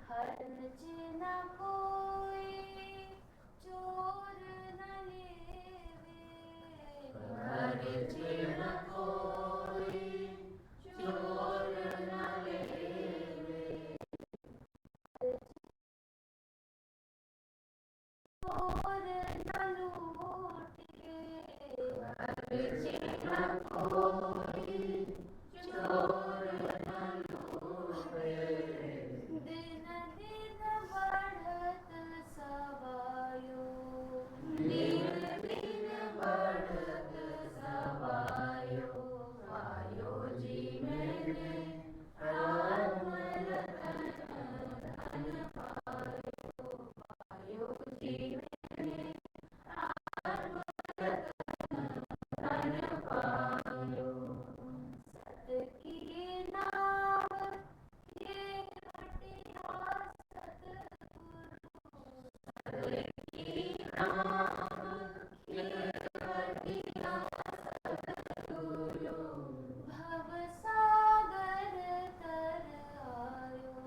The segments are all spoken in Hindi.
खर्च न कोई चोर न लेवे, खर्च न कोई चोर न लेवे, चोर न लूटे, खर्च न कोई चोर न लूटे, दिन दिन बढ़त सवायो, दिन दिन बढ़त सवायो, पायो जी मैंने आत्म रतन, धन पायो, पायो जी मैंने आत्म रतन, धन पायो, सत की नाव ये हटिया सतगुरु, सत की नाव ये हटिया सतगुरु, भव सागर तर आयो,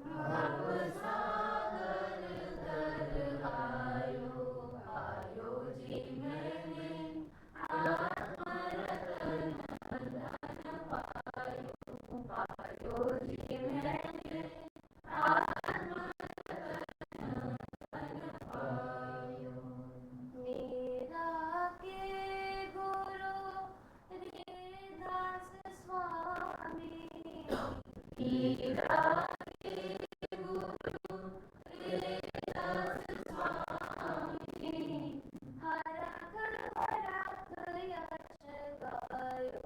भव सागर तर आयो, आयो जी मैंने आत्म रतन, धन पायो, पायो जी मैंने आत्म रतन, धन पायो, मेरा के गुरु हरिदास स्वामी, मेरा के गुरु हरिदास स्वामी, हरख हरख यश गायो,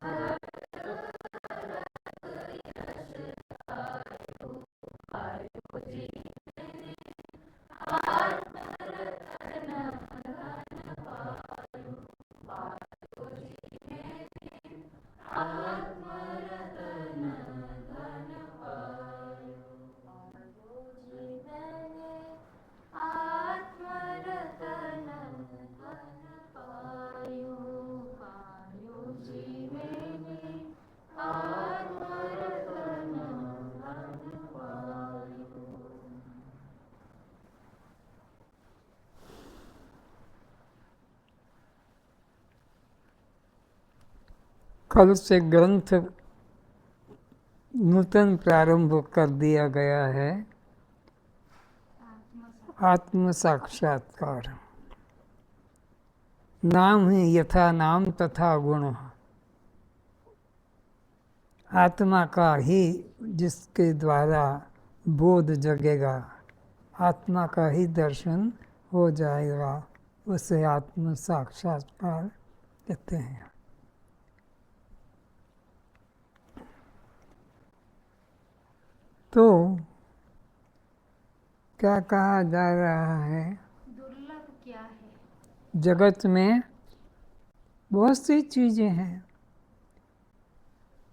हरख हरख यश गायो, पायो जी मैंने आत्म रतन, धन पायो, पायो जी मैंने आत्म रतन, धन पायो, पायो जी मैंने आत्म रतन, धन पायो, पायो जी मैंने आत्म रतन, धन पायो। कल से ग्रंथ नूतन प्रारंभ कर दिया गया है, आत्म साक्षात्कार। नाम ही यथा नाम तथा गुण, आत्मा का ही जिसके द्वारा बोध जगेगा, आत्मा का ही दर्शन हो जाएगा, उसे आत्म साक्षात्कार कहते हैं। तो क्या कहा जा रहा है? दुर्लभ क्या है? जगत में बहुत सी चीजें हैं,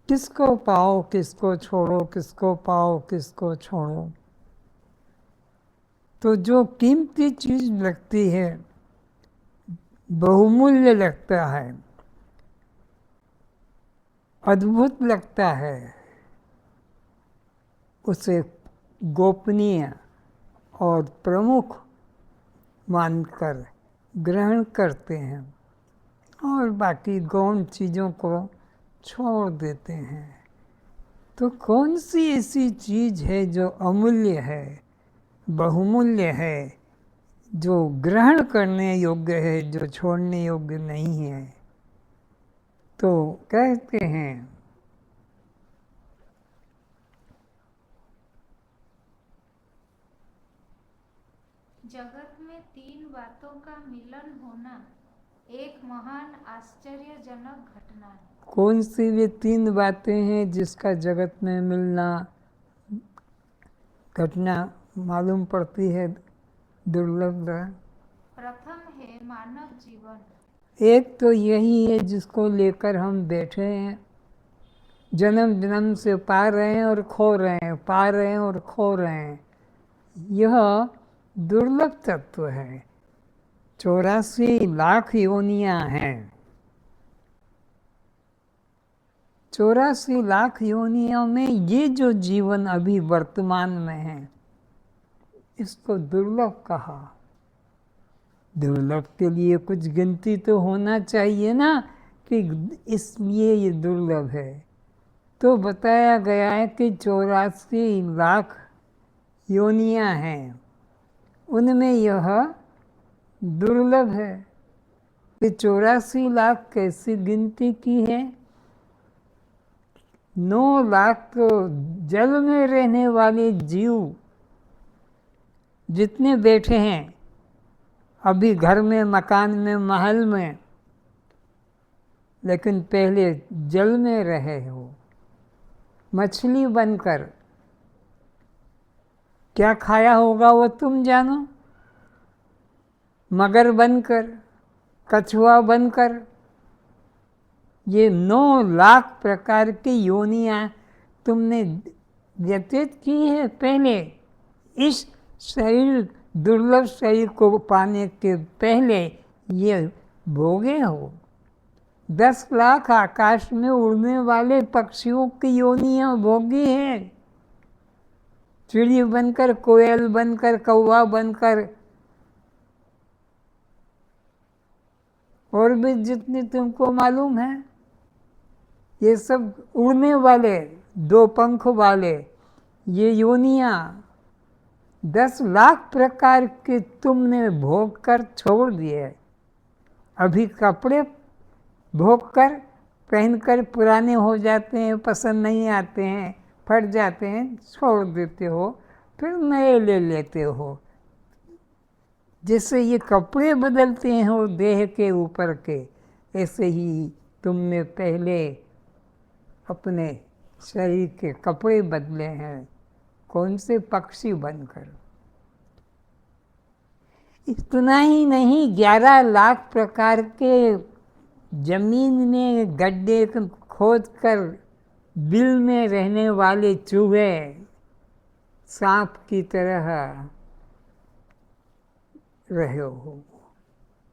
किसको पाओ किसको छोड़ो, किसको पाओ किसको छोड़ो। तो जो कीमती चीज लगती है, बहुमूल्य लगता है, अद्भुत लगता है, उसे गोपनीय और प्रमुख मानकर ग्रहण करते हैं और बाकी गौण चीज़ों को छोड़ देते हैं। तो कौन सी ऐसी चीज़ है जो अमूल्य है, बहुमूल्य है, जो ग्रहण करने योग्य है, जो छोड़ने योग्य नहीं है? तो कहते हैं जगत में तीन बातों का मिलन होना एक महान आश्चर्यजनक घटना है। कौन सी वे तीन बातें हैं जिसका जगत में मिलना घटना मालूम पड़ती है दुर्लभ? प्रथम है मानव जीवन। एक तो यही है जिसको लेकर हम बैठे हैं, जन्म जन्म से पा रहे हैं और खो रहे हैं, पा रहे हैं और खो रहे हैं। यह दुर्लभ तत्व है। 84 लाख योनियां हैं, 84 लाख योनियों में ये जो जीवन अभी वर्तमान में है, इसको दुर्लभ कहा। दुर्लभ के लिए कुछ गिनती तो होना चाहिए ना, कि इसलिए ये दुर्लभ है। तो बताया गया है कि 84 लाख योनियां हैं, उनमें यह दुर्लभ है। कि 84 लाख कैसी गिनती की है? 9 लाख तो जल में रहने वाले जीव जितने बैठे हैं अभी घर में, मकान में, महल में, लेकिन पहले जल में रहे हो, मछली बनकर। क्या खाया होगा वो तुम जानो। मगर बनकर, कछुआ बनकर। ये 9 लाख प्रकार की योनियां तुमने व्यतीत की है पहले। इस शरीर, दुर्लभ शरीर को पाने के पहले ये भोगे हो। 10 लाख आकाश में उड़ने वाले पक्षियों की योनियां भोगी है। चिड़ी बनकर, कोयल बनकर, कौवा बनकर, और भी जितने तुमको मालूम है, ये सब उड़ने वाले, 2 पंख वाले, ये योनियां 10 लाख प्रकार के तुमने भोग कर छोड़ दिए। अभी कपड़े भोग कर, पहनकर पुराने हो जाते हैं, पसंद नहीं आते हैं, फट जाते हैं, छोड़ देते हो, फिर नए ले लेते हो। जैसे ये कपड़े बदलते हैं वो देह के ऊपर के, ऐसे ही तुमने पहले अपने शरीर के कपड़े बदले हैं। कौन से? पक्षी बनकर। इतना ही नहीं, 11 लाख प्रकार के जमीन में गड्ढे खोद कर बिल में रहने वाले चूहे, सांप की तरह रहे हो,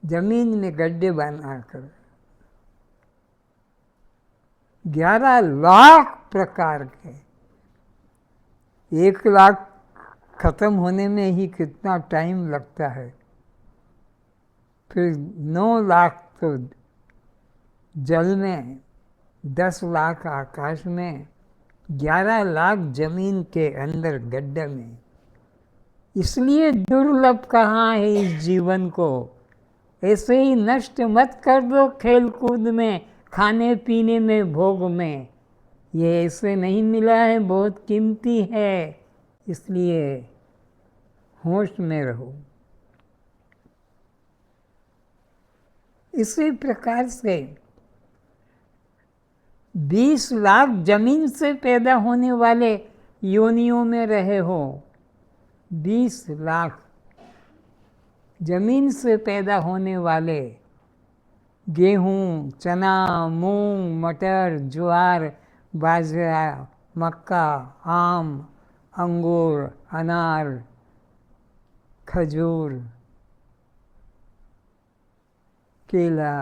जमीन में गड्ढे बनाकर। 11 लाख प्रकार के। 1 लाख खत्म होने में ही कितना टाइम लगता है। फिर 9 लाख तो जल में, 10 लाख आकाश में, 11 लाख जमीन के अंदर गड्ढे में। इसलिए दुर्लभ कहाँ है इस जीवन को। ऐसे ही नष्ट मत कर दो खेल कूद में, खाने पीने में, भोग में। ये ऐसे नहीं मिला है, बहुत कीमती है, इसलिए होश में रहो। इसी प्रकार से 20 लाख जमीन से पैदा होने वाले योनियों में रहे हो। 20 लाख जमीन से पैदा होने वाले, गेहूँ, चना, मूंग, मटर, ज्वार, बाजरा, मक्का, आम, अंगूर, अनार, खजूर, केला,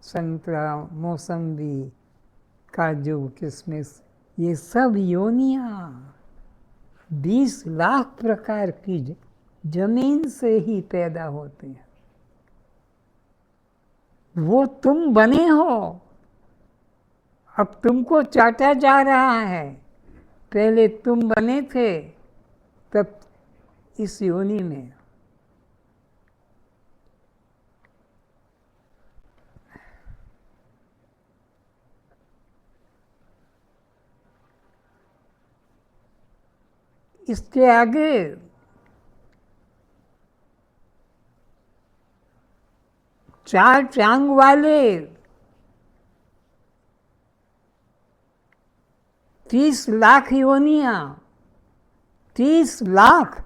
संतरा, मौसम्बी, काजू, किशमिश, ये सब योनियाँ 20 लाख प्रकार की जमीन से ही पैदा होते हैं। वो तुम बने हो, अब तुमको चाटा जा रहा है। पहले तुम बने थे, तब इस योनि में। इसके आगे चार टांग वाले 30 लाख योनियां, 30 लाख।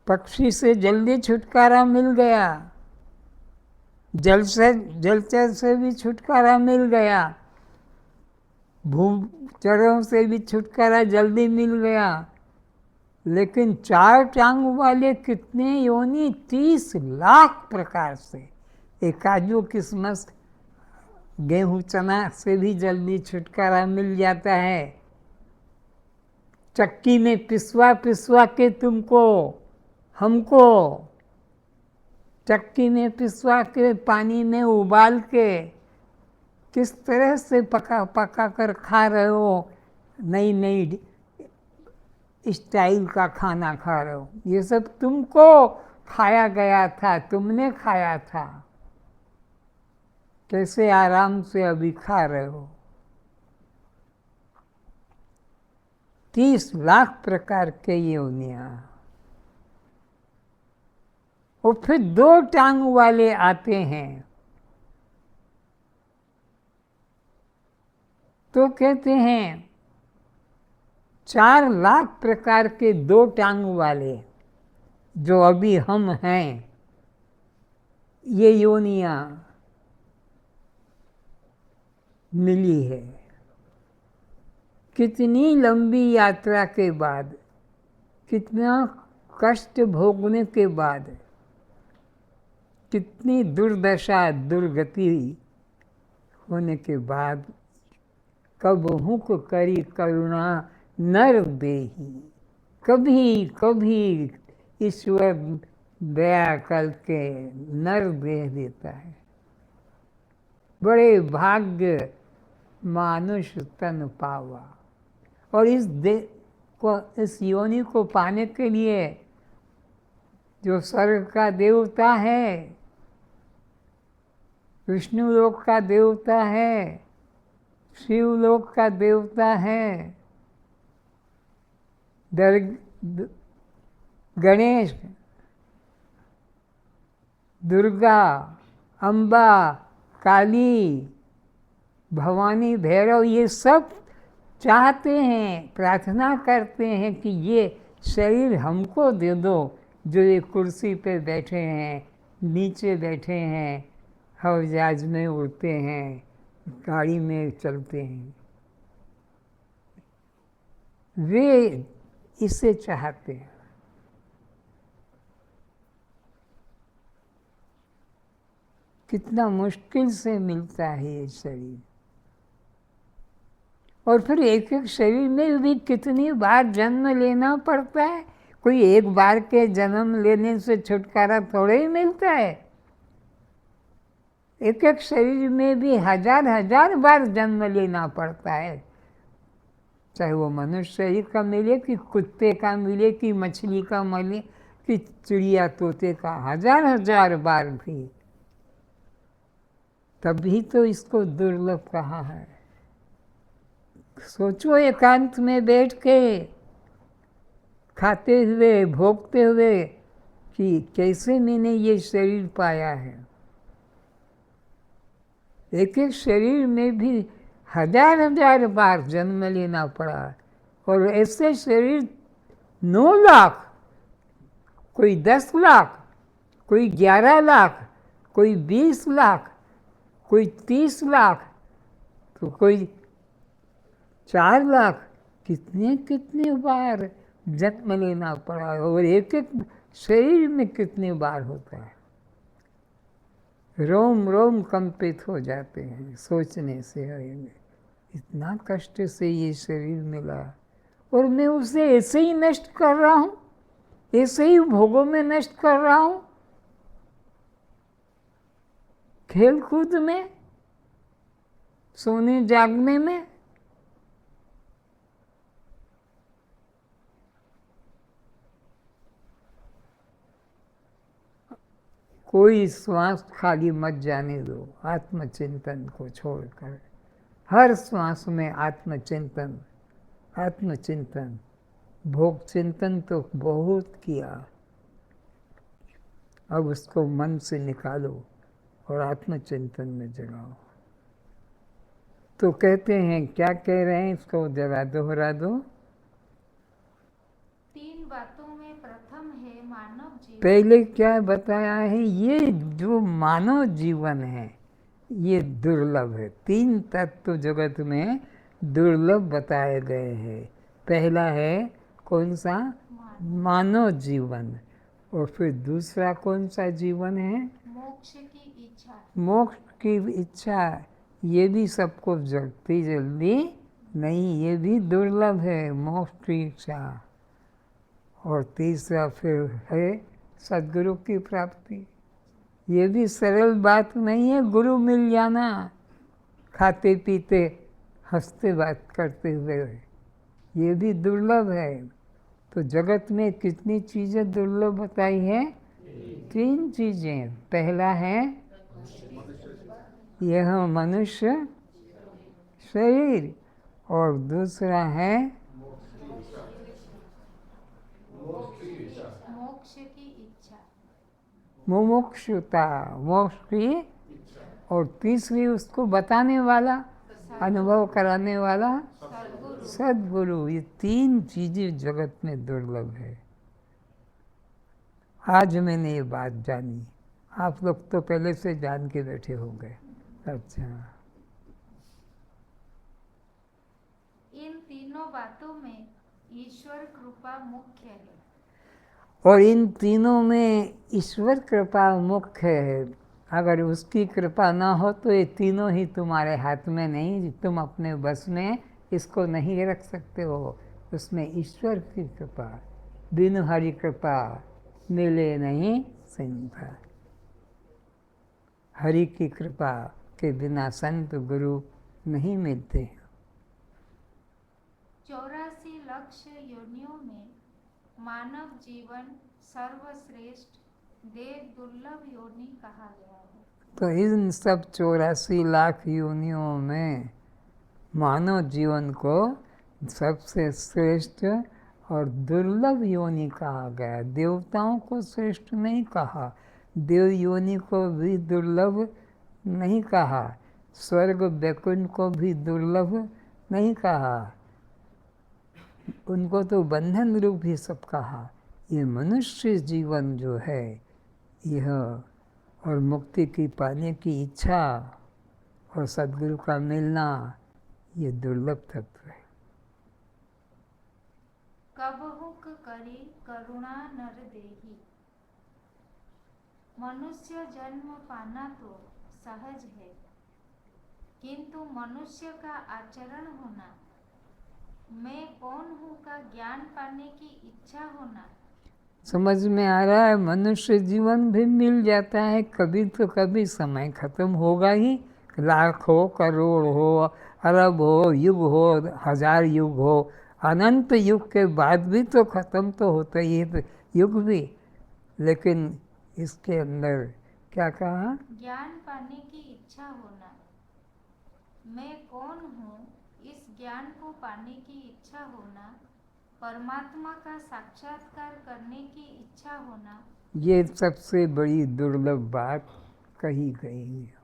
पक्षी से जल्दी छुटकारा मिल गया, जलचर से भी छुटकारा मिल गया, भूचरों से भी छुटकारा जल्दी मिल गया। लेकिन 4 टांग वाले कितने योनि? 30 लाख प्रकार से। एक काजू, किशमिश, गेहूं चना से भी जल्दी छुटकारा मिल जाता है। चक्की में पिसवा पिसवा के तुमको हमको चक्की में पिसवा के पानी में उबाल के किस तरह से पका पका कर खा रहे हो, नई नई स्टाइल का खाना खा रहे हो। ये सब तुमको खाया गया था, तुमने खाया था, कैसे आराम से अभी खा रहे हो। 30 लाख प्रकार के योनियां। और फिर 2 टांग वाले आते हैं तो कहते हैं 4 लाख प्रकार के 2 टांग वाले जो अभी हम हैं, ये योनियां मिली है। कितनी लंबी यात्रा के बाद, कितना कष्ट भोगने के बाद, कितनी दुर्दशा दुर्गति होने के बाद, कबहू को करी करुणा नर देही। कभी कभी ईश्वर दया करके नर दे देता है। बड़े भाग्य मानुष तन पावा। और इस योनि को पाने के लिए जो स्वर्ग का देवता है, विष्णु लोक का देवता है, शिवलोक का देवता है, गणेश, दुर्गा, अम्बा, काली, भवानी, भैरव, ये सब चाहते हैं, प्रार्थना करते हैं कि ये शरीर हमको दे दो जो ये कुर्सी पे बैठे हैं, नीचे बैठे हैं, हवाई जहाज में उड़ते हैं, गाड़ी में चलते हैं। वे इसे चाहते हैं। कितना मुश्किल से मिलता है ये शरीर। और फिर एक एक शरीर में भी कितनी बार जन्म लेना पड़ता है। कोई एक बार के जन्म लेने से छुटकारा थोड़े ही मिलता है। एक एक शरीर में भी हजार हजार बार जन्म लेना पड़ता है। चाहे वो मनुष्य शरीर का मिले कि कुत्ते का मिले कि मछली का मिले कि चिड़िया तोते का, हजार हजार बार भी। तभी तो इसको दुर्लभ कहा है। सोचो एकांत में बैठ के खाते हुए भोगते हुए कि कैसे मैंने ये शरीर पाया है। एक एक शरीर में भी हजार हजार बार जन्म लेना पड़ा। और ऐसे शरीर 9 लाख, कोई 10 लाख, कोई 11 लाख, कोई 20 लाख, कोई 30 लाख, तो कोई 4 लाख, कितने कितने बार जन्म लेना पड़ा। और एक एक शरीर में कितने बार होता है। रोम रोम कंपित हो जाते हैं सोचने से। इतना कष्ट से ये शरीर मिला और मैं उसे ऐसे ही नष्ट कर रहा हूँ, ऐसे ही भोगों में नष्ट कर रहा हूँ, खेल कूद में, सोने जागने में। कोई श्वास खाली मत जाने दो आत्मचिंतन को छोड़कर। हर श्वास में आत्मचिंतन, आत्मचिंतन। भोग चिंतन तो बहुत किया, अब उसको मन से निकालो और आत्मचिंतन में जगाओ। तो कहते हैं, क्या कह रहे हैं, इसको जरा दोहरा दो। 3 बातों में प्रथम है मानव जीवन। पहले क्या बताया है, ये जो मानव जीवन है ये दुर्लभ है। 3 तत्व जगत में दुर्लभ बताए गए हैं। पहला है कौन सा, मानव जीवन। और फिर दूसरा कौन सा जीवन है, मोक्ष की इच्छा। मोक्ष की इच्छा। ये भी सबको जल्दी जल्दी नहीं, ये भी दुर्लभ है, मोक्ष की इच्छा। और तीसरा फिर है सद्गुरु की प्राप्ति। ये भी सरल बात नहीं है, गुरु मिल जाना खाते पीते हंसते बात करते हुए, ये भी दुर्लभ है। तो जगत में कितनी चीज़ें दुर्लभ बताई हैं? 3 चीज़ें। पहला है यह मनुष्य शरीर, और दूसरा है मोक्ष की इच्छा। मुमुक्षुता, मोक्ष की, और तीसरी उसको बताने वाला, अनुभव कराने वाला सद्गुरु। ये 3 चीज़ें जगत में दुर्लभ है। आज मैंने ये बात जानी, आप लोग तो पहले से जान के बैठे हो गए। अच्छा, इन तीनों बातों में ईश्वर कृपा मुख्य है। और इन तीनों में ईश्वर कृपा मुख्य है। अगर उसकी कृपा ना हो तो ये तीनों ही तुम्हारे हाथ में नहीं, तुम अपने बस में इसको नहीं रख सकते हो। उसमें ईश्वर की कृपा, बिनु हरि कृपा मिले नहीं संता। हरि की कृपा के बिना संत गुरु नहीं मिलते हैं। 84 लक्ष्य योनियों में मानव जीवन सर्वश्रेष्ठ देव दुर्लभ योनि कहा गया है। तो इन सब 84 लाख योनियों में मानव जीवन को सबसे श्रेष्ठ और दुर्लभ योनि कहा गया। देवताओं को श्रेष्ठ नहीं कहा, देव योनि को भी दुर्लभ नहीं कहा, स्वर्ग वैकुंठ को भी दुर्लभ नहीं कहा, उनको तो बंधन रूप ही सब कहा। ये मनुष्य जीवन जो है यह, और मुक्ति की पाने की इच्छा और सद्गुरु का मिलना, ये दुर्लभ तत्व है। कबहुक करी करुणा नर देही। मनुष्य जन्म पाना तो सहज है, किंतु मनुष्य का आचरण होना, मैं कौन हूँ का ज्ञान पाने की इच्छा होना। समझ में आ रहा है? मनुष्य जीवन भी मिल जाता है, कभी तो कभी समय खत्म होगा ही। लाख हो, करोड़ हो, अरब हो, युग हो, 1000 युग हो, अनंत युग के बाद भी तो खत्म तो होता ही है युग भी। लेकिन इसके अंदर क्या कहा? ज्ञान पाने की इच्छा होना, मैं कौन हूँ इस ज्ञान को पाने की इच्छा होना, परमात्मा का साक्षात्कार करने की इच्छा होना, ये सबसे बड़ी दुर्लभ बात कही गई है।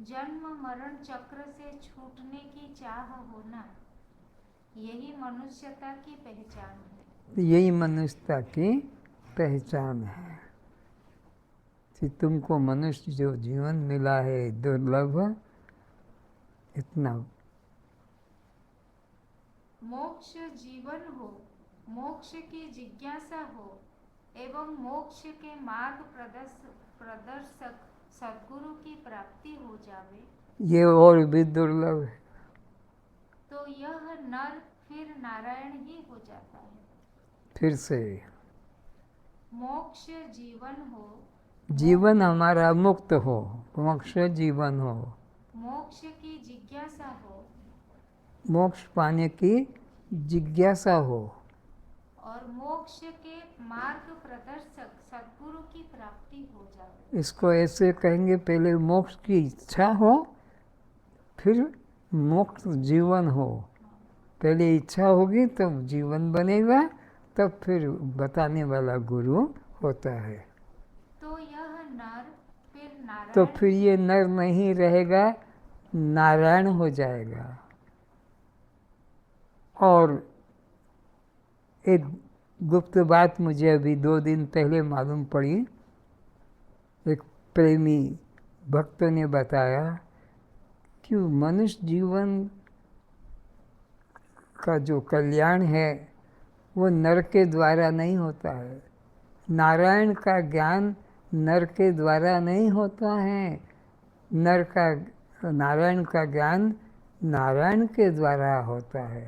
जन्म मरण चक्र से छूटने की चाह होना, यही मनुष्यता की पहचान है। यही मनुष्यता की पहचान है कि तुमको मनुष्य जो जीवन मिला है दुर्लभ, इतना। मोक्ष जीवन हो, मोक्ष की जिज्ञासा हो एवं मोक्ष के मार्ग प्रदर्शक सद्गुरु की प्राप्ति हो जावे, ये और भी दुर्लभ है। तो यह नर फिर नारायण ही हो जाता है। फिर से मोक्ष जीवन हो, जीवन हमारा मुक्त हो, मोक्ष जीवन हो, मोक्ष की जिज्ञासा हो, मोक्ष पाने की जिज्ञासा हो, और मोक्ष के मार्ग प्रदर्शक सद्गुरु की प्राप्ति हो जाए। इसको ऐसे कहेंगे, पहले मोक्ष की इच्छा हो, फिर मोक्ष जीवन हो। पहले इच्छा होगी तब जीवन बनेगा, तब फिर बताने वाला गुरु होता है। तो यह नर फिर नारायण, तो फिर ये नर नहीं रहेगा, नारायण हो जाएगा। और एक गुप्त बात मुझे अभी 2 दिन पहले मालूम पड़ी। एक प्रेमी भक्त ने बताया कि मनुष्य जीवन का जो कल्याण है वो नर के द्वारा नहीं होता है। नारायण का ज्ञान नर के द्वारा नहीं होता है। नर का तो नारायण का ज्ञान नारायण के द्वारा होता है।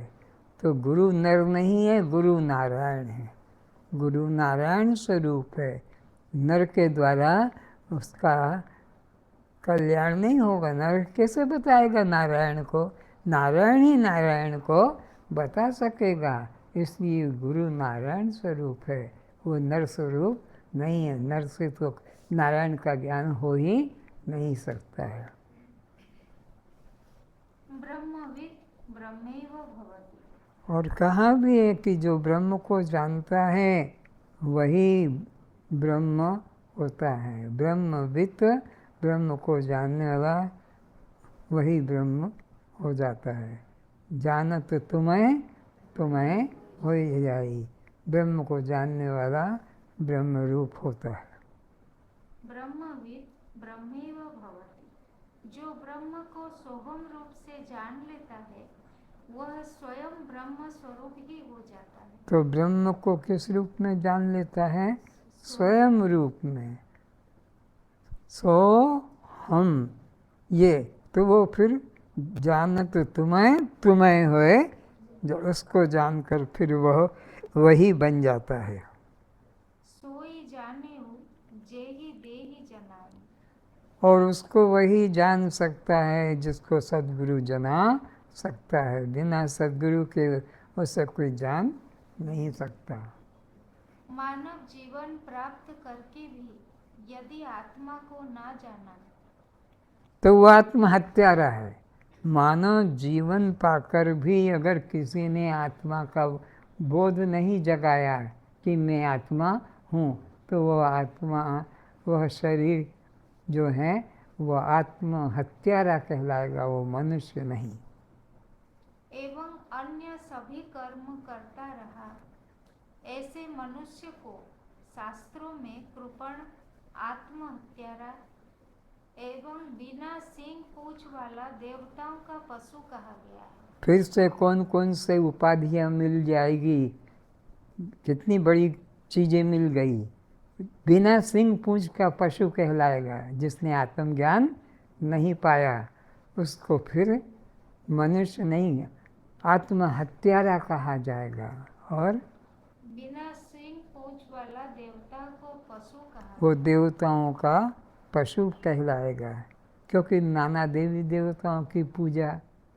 तो गुरु नर नहीं है, गुरु नारायण है। गुरु नारायण स्वरूप है। नर के द्वारा उसका कल्याण नहीं होगा। नर कैसे बताएगा नारायण को? नारायण ही नारायण को बता सकेगा। इसलिए गुरु नारायण स्वरूप है, वो नर स्वरूप नहीं है। नर से तो नारायण का ज्ञान हो ही नहीं सकता है। ब्रह्मविद् ब्रह्मैव भवति। और कहा भी है कि जो ब्रह्म को जानता है वही ब्रह्म होता है। ब्रह्मविद्, ब्रह्म को जानने वाला वही ब्रह्म हो जाता है। जानत तुम्हें तुम्हें हो ही जाई। ब्रह्म को जानने वाला ब्रह्म रूप होता है। ब्रह्मविद् ब्रह्मैव भवति। जो ब्रह्म को सोहम रूप से जान लेता है वह स्वयं ब्रह्म स्वरूप ही हो जाता है। तो ब्रह्म को किस रूप में जान लेता है? स्वयं रूप में। सो हम ये तो वो फिर जानत तुम्हें तुम्हें होए, जो उसको जानकर फिर वह वही बन जाता है। सोई जाने जेहि देहि जनाई। और उसको वही जान सकता है जिसको सद्गुरु जना सकता है। बिना सद्गुरु के उसे कोई जान नहीं सकता। मानव जीवन प्राप्त करके भी यदि आत्मा को ना जाना तो वो आत्महत्यारा है। मानव जीवन पाकर भी अगर किसी ने आत्मा का बोध नहीं जगाया कि मैं आत्मा हूँ, तो वह आत्मा, वह शरीर जो है वह आत्महत्यारा कहलाएगा, वो मनुष्य नहीं। एवं अन्य सभी कर्म करता रहा, ऐसे मनुष्य को शास्त्रों में कृपण, आत्महत्यारा एवं बिना सींग पूंछ वाला देवताओं का पशु कहा गया है। फिर से कौन कौन से उपाधियाँ मिल जाएगी, कितनी बड़ी चीज़ें मिल गई। बिना सिंह पूंछ का पशु कहलाएगा। जिसने आत्मज्ञान नहीं पाया उसको फिर मनुष्य नहीं, आत्महत्यारा कहा जाएगा। और बिना सिंह पूंछ वाला देवता को पशु कहा, वो देवताओं का पशु कहलाएगा, क्योंकि नाना देवी देवताओं की पूजा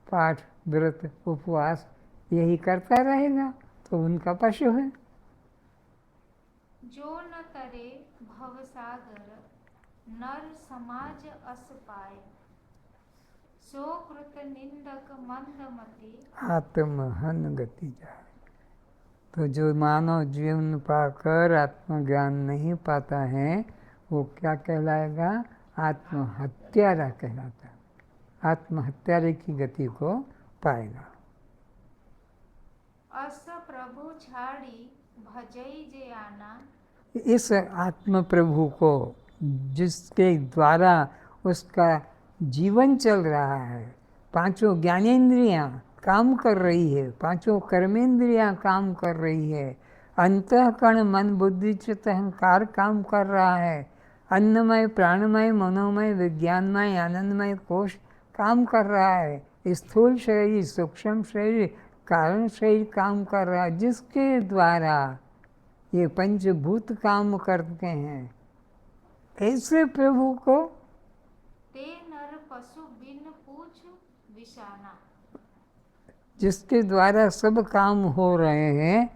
पाठ व्रत उपवास यही करता रहेगा, तो उनका पशु है। जो न तरे भवसागर नर समाज अस पाए, सो कृत निंदक मंदमति आत्महन गति जाए। तो जो मानव जीवन पाकर आत्मज्ञान नहीं पाता है वो क्या कहलाएगा? आत्महत्यारा कहलाता है। आत्महत्यारे की गति को पाएगा। अस प्रभु छाड़ी भजई जे आना। इस आत्म प्रभु को जिसके द्वारा उसका जीवन चल रहा है, पांचों ज्ञानेंद्रियां काम कर रही है, पांचों कर्मेंद्रियां काम कर रही है, अंतःकरण मन बुद्धि चित्त अहंकार काम कर रहा है, अन्नमय प्राणमय मनोमय विज्ञानमय आनंदमय कोश काम कर रहा है, स्थूल शरीर सूक्ष्म शरीर कारण शरीर काम कर रहा है, जिसके द्वारा ये पंचभूत काम करते हैं। ऐसे प्रभु को ते नर पशु बिन पूछ विषाना। जिसके द्वारा सब काम हो रहे हैं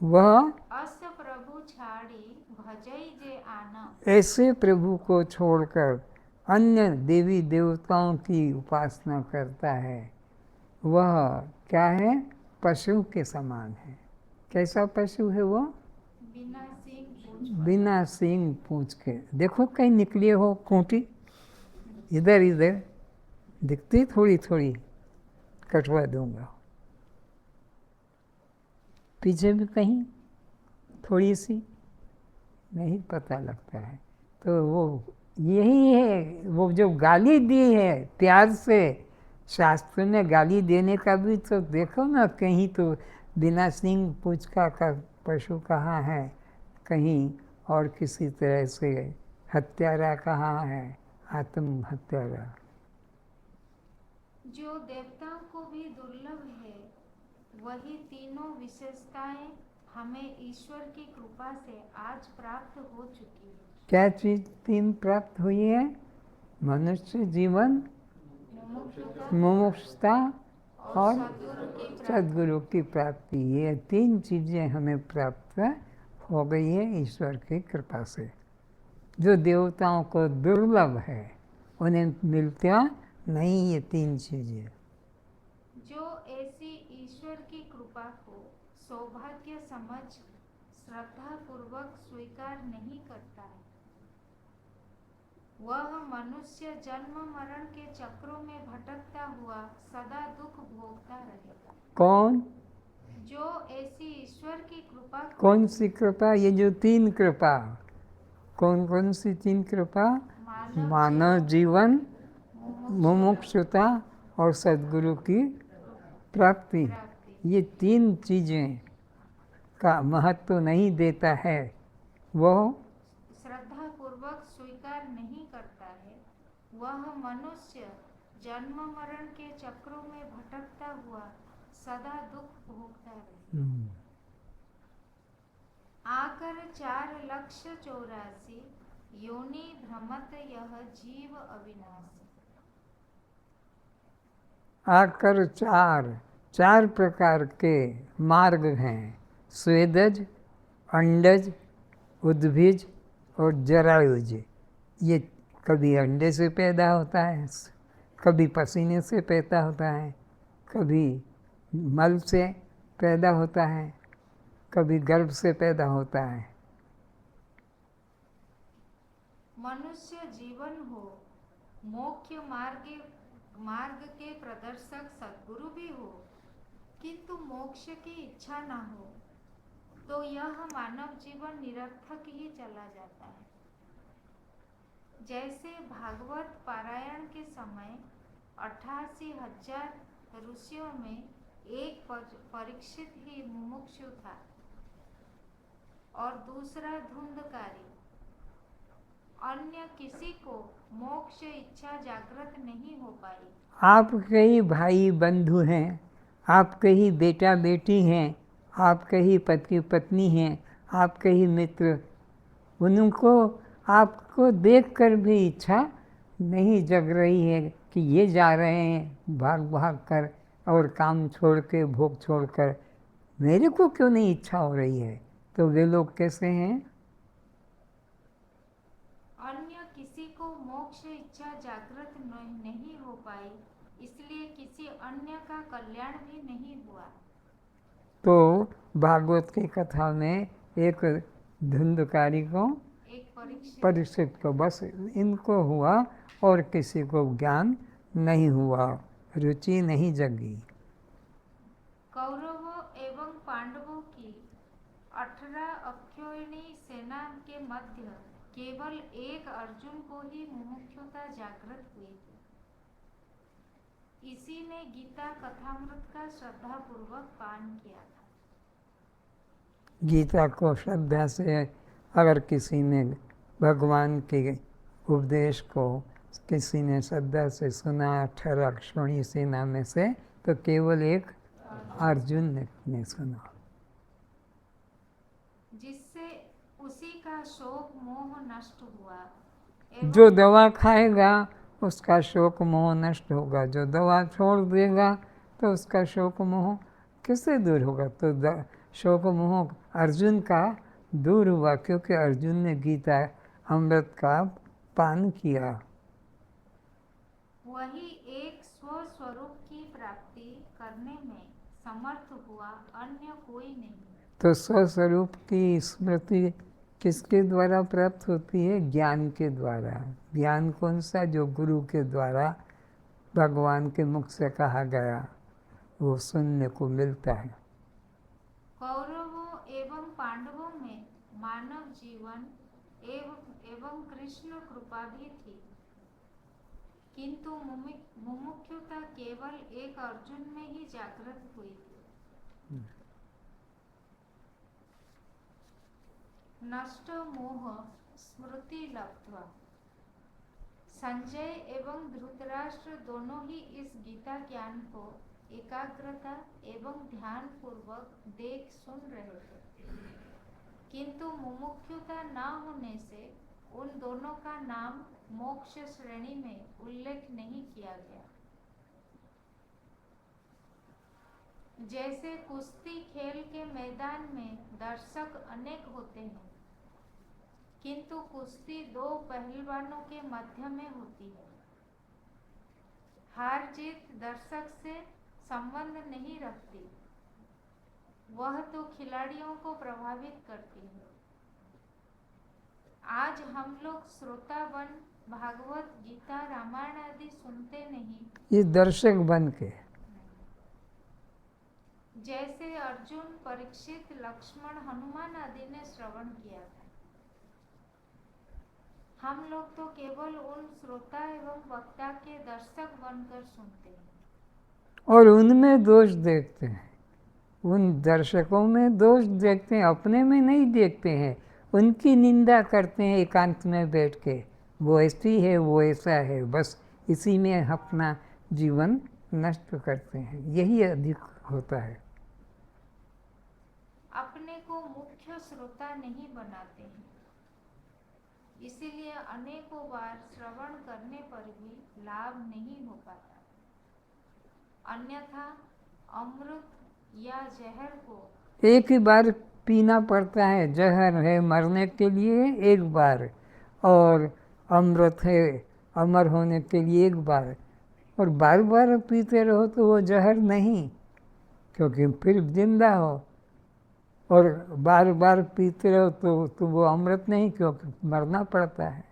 वह अस प्रभु छाड़ी भजई जे आना। ऐसे प्रभु को छोड़कर अन्य देवी देवताओं की उपासना करता है, वह क्या है? पशु के समान है। कैसा पशु है वो? बिना सींग पूंछ। बिना सींग पूंछ के। देखो कहीं निकली हो खूंटी, इधर इधर दिखती, थोड़ी थोड़ी कटवा दूंगा। पीछे भी कहीं थोड़ी सी नहीं पता लगता है। तो वो यही है, वो जो गाली दी है प्यार से, शास्त्र में गाली देने का भी तो देखो ना, कहीं तो बिना सींग पूंछ का पशु कहाँ है, कहीं और किसी तरह से हत्यारा कहाँ है, आत्म हत्यारा। जो देवताओं को भी दुर्लभ है, वही तीनों विशेषताएं हमें ईश्वर की कृपा से आज प्राप्त हो चुकी है। क्या चीज तीन प्राप्त हुई है? मनुष्य जीवन, मुमुक्षुता मुमुक्षुता और सद्गुरु की प्राप्ति। सद्गुरु की प्राप्ति, ये तीन चीजें हमें प्राप्त हो गई है ईश्वर की कृपा से। जो देवताओं को दुर्लभ है, उन्हें मिलता नहीं ये तीन चीजें। जो ऐसी ईश्वर की कृपा को सौभाग्य समझ श्रद्धा पूर्वक स्वीकार नहीं करता है, वह मनुष्य जन्म मरण के चक्रों में भटकता हुआ सदा दुख भोगता रहेगा। कौन? जो ऐसी ईश्वर की कृपा को कौन सी कृपा? ये जो तीन कृपा, कौन कौन सी तीन कृपा? मानव जीवन, मुमुक्षुता और सद्गुरु की प्राप्ति। ये तीन चीजें का महत्व नहीं देता है, वो श्रद्धा पूर्वक स्वीकार नहीं करता है, वह मनुष्य जन्म मरण के चक्रों में भटकता हुआ सदा दुख भोगता रहे। आकर 4,84,00,000 योनि भ्रमत यह जीव अविनाशी। आकर चार प्रकार के मार्ग हैं: स्वेदज, अंडज, उद्भिज और जरायुज। ये कभी अंडे से पैदा होता है, कभी पसीने से पैदा होता है, कभी मल से पैदा होता है, कभी गर्भ से पैदा होता है। मनुष्य जीवन हो, मोक्ष मार्ग के प्रदर्शक सद्गुरु भी हो, किंतु मोक्ष की इच्छा न हो, तो यह मानव जीवन निरर्थक ही चला जाता है। जैसे भागवत पारायण के समय 88,000 ऋषियों में एक परीक्षित ही मुमुक्षु था और दूसरा धुंधकारी। अन्य किसी को मोक्ष इच्छा जागृत नहीं हो पाई। आपके ही भाई बंधु हैं, आपके ही बेटा बेटी हैं, आपके ही पति पत्नी हैं, आपके ही मित्र, उनको आपको देखकर भी इच्छा नहीं जग रही है कि ये जा रहे हैं भाग भाग कर और काम छोड़ के, भोग छोड़ कर, मेरे को क्यों नहीं इच्छा हो रही है? तो वे लोग कैसे हैं? अन्य किसी को मोक्ष इच्छा जागृत नहीं हो पाई, इसलिए किसी अन्य का कल्याण भी नहीं हुआ। तो भागवत की कथा में एक धुंधकारी को, एक परीक्षित को, बस इनको हुआ और किसी को ज्ञान नहीं हुआ, रुचि नहीं जगी। कौरवों एवं पांडवों की 18 अक्षौहिणी सेना के मध्य केवल एक अर्जुन को ही मुमुक्षुता जागृत हुई थी। इसी ने गीता कथामृत का श्रद्धा पूर्वक पान किया था। गीता को श्रद्धा से अगर किसी ने भगवान के उपदेश को किसी ने श्रद्धा से सुना 18 अक्षौहिणी सेना में से, तो केवल एक अर्जुन ने सुना, जिससे उसी का शोक मोह नष्ट हुआ। जो दवा खाएगा उसका शोक मोह नष्ट होगा, जो दवा छोड़ देगा तो उसका शोक मोह किससे दूर होगा? तो शोक मोह अर्जुन का दूर हुआ, क्योंकि अर्जुन ने गीता अमृत का पान किया। वही एक स्वस्वरूप की प्राप्ति करने में समर्थ हुआ, अन्य कोई नहीं। तो स्वस्वरूप की स्मृति किसके द्वारा प्राप्त होती है? ज्ञान के द्वारा। ज्ञान कौन सा? जो गुरु के द्वारा भगवान के मुख से कहा गया, वो सुनने को मिलता है। कौरवों एवं पांडवों में मानव जीवन एवं कृष्ण कृपा भी थी, किंतु मुमुक्षुता केवल एक अर्जुन में ही जागृत हुई थी। नष्ट मोह स्मृति लब्ध्वा संजय एवं धृतराष्ट्र दोनों ही इस गीता ज्ञान को एकाग्रता एवं ध्यान पूर्वक देख सुन रहे थे, किंतु मुमुक्षुता न होने से उन दोनों का नाम मोक्ष श्रेणी में उल्लेख नहीं किया गया। जैसे कुश्ती खेल के मैदान में दर्शक अनेक होते हैं, किंतु कुश्ती दो पहलवानों के मध्य में होती है। हार जीत दर्शक से संबंध नहीं रखती, वह तो खिलाड़ियों को प्रभावित करती है। आज हम लोग श्रोताबन भागवत गीता रामायण आदि सुनते नहीं, ये दर्शक बन के, जैसे अर्जुन, परीक्षित, लक्ष्मण, हनुमान आदि ने श्रवण किया था। हम लोग तो केवल उन श्रोता एवं वक्ता के दर्शक बनकर सुनते हैं और उनमें दोष देखते हैं। उन दर्शकों में दोष देखते हैं, अपने में नहीं देखते हैं। उनकी निंदा करते हैं एकांत में बैठ के, वो ऐसी है, वो ऐसा है, बस इसी में अपना जीवन नष्ट करते हैं। यही अधिक होता है। अपने को मुख्य श्रोता नहीं बनाते हैं, इसीलिए अनेकों बार श्रवण करने पर भी लाभ नहीं हो पाता। अन्यथा अमृत या जहर को एक ही बार पीना पड़ता है। जहर है मरने के लिए एक बार, और अमृत है अमर होने के लिए एक बार। और बार बार पीते रहो तो वो जहर नहीं, क्योंकि फिर जिंदा हो। और बार बार पीते रहो तो वो अमृत नहीं, क्योंकि मरना पड़ता है।